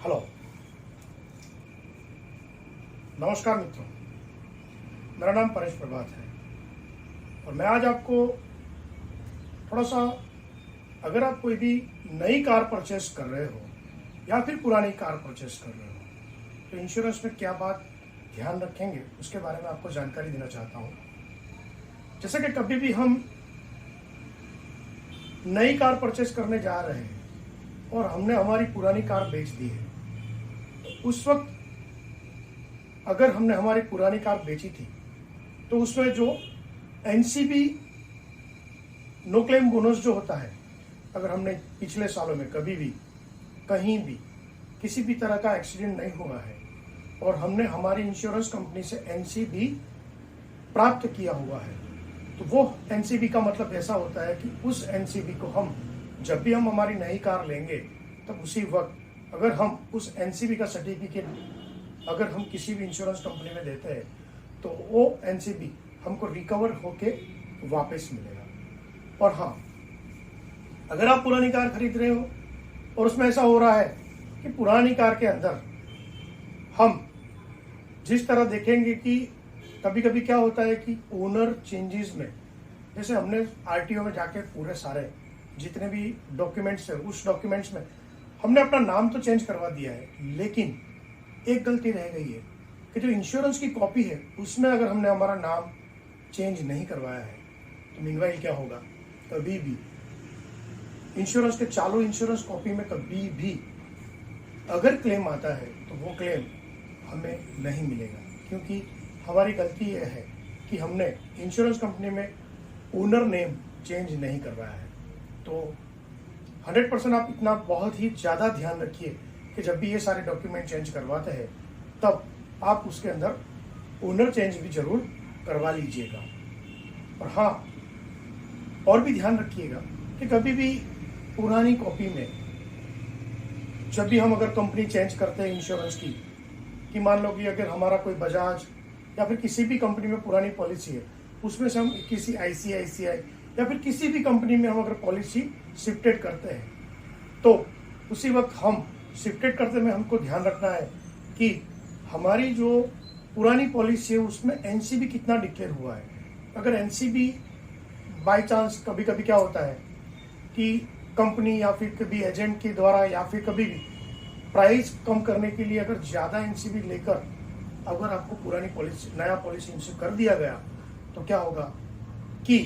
Hello, नमस्कार मित्रों। मेरा नाम परेश प्रभात है और मैं आज आपको थोड़ा सा, अगर आप कोई भी नई कार परचेस कर रहे हो या फिर पुरानी कार परचेस कर रहे हो तो इंश्योरेंस में क्या बात ध्यान रखेंगे उसके बारे में आपको जानकारी देना चाहता हूँ। जैसे कि कभी भी हम नई कार परचेस करने जा रहे हैं और हमने हमारी पुरानी कार बेच दी है, तो उस वक्त अगर हमने हमारी पुरानी कार बेची थी तो उसमें जो एनसीबी नो क्लेम बोनस जो होता है, अगर हमने पिछले सालों में कभी भी कहीं भी किसी भी तरह का एक्सीडेंट नहीं हुआ है और हमने हमारी इंश्योरेंस कंपनी से एनसीबी प्राप्त किया हुआ है, तो वो एनसीबी का मतलब ऐसा होता है कि उस एनसीबी को हम जब भी हम हमारी नई कार लेंगे तब उसी वक्त अगर हम उस एनसीबी का सर्टिफिकेट अगर हम किसी भी इंश्योरेंस कंपनी में देते हैं तो वो एनसीबी हमको रिकवर होके वापस मिलेगा। और हाँ, अगर आप पुरानी कार खरीद रहे हो और उसमें ऐसा हो रहा है कि पुरानी कार के अंदर हम जिस तरह देखेंगे कि कभी कभी क्या होता है कि ओनर चेंजेस में, जैसे हमने आरटीओ में जाके पूरे सारे जितने भी डॉक्यूमेंट्स है उस डॉक्यूमेंट्स में हमने अपना नाम तो चेंज करवा दिया है, लेकिन एक गलती रह गई है कि जो इंश्योरेंस की कॉपी है उसमें अगर हमने हमारा नाम चेंज नहीं करवाया है तो मीनवाइल क्या होगा, कभी भी इंश्योरेंस के चालू इंश्योरेंस कॉपी में कभी भी अगर क्लेम आता है तो वो क्लेम हमें नहीं मिलेगा, क्योंकि हमारी गलती यह है कि हमने इंश्योरेंस कंपनी में ओनर नेम चेंज नहीं करवाया है। तो 100% आप इतना बहुत ही ज़्यादा ध्यान रखिए कि जब भी ये सारे डॉक्यूमेंट चेंज करवाते हैं तब आप उसके अंदर ओनर चेंज भी जरूर करवा लीजिएगा। और हाँ, और भी ध्यान रखिएगा कि कभी भी पुरानी कॉपी में जब भी हम अगर कंपनी चेंज करते हैं इंश्योरेंस की, कि मान लो कि अगर हमारा कोई बजाज या फिर किसी भी कंपनी में पुरानी पॉलिसी है उसमें से हम किसी आईसीआईसीआई या फिर किसी भी कंपनी में हम अगर पॉलिसी शिफ्टेड करते हैं तो उसी वक्त हम शिफ्टेड करते में हमको ध्यान रखना है कि हमारी जो पुरानी पॉलिसी है उसमें एनसीबी कितना डिक्लेयर हुआ है। अगर एनसीबी बाय चांस कभी कभी क्या होता है कि कंपनी या फिर कभी एजेंट के द्वारा या फिर कभी भी प्राइस कम करने के लिए अगर ज़्यादा एनसीबी लेकर अगर आपको पुरानी पॉलिसी नया पॉलिसी इश्यू कर दिया गया तो क्या होगा कि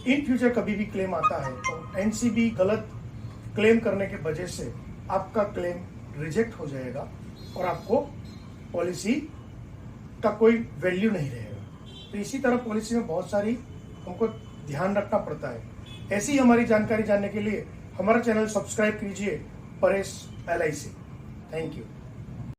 इन फ्यूचर कभी भी क्लेम आता है तो एनसीबी गलत क्लेम करने के वजह से आपका क्लेम रिजेक्ट हो जाएगा और आपको पॉलिसी का कोई वैल्यू नहीं रहेगा। तो इसी तरह पॉलिसी में बहुत सारी हमको ध्यान रखना पड़ता है। ऐसी हमारी जानकारी जानने के लिए हमारा चैनल सब्सक्राइब कीजिए, परेश LIC। Thank you.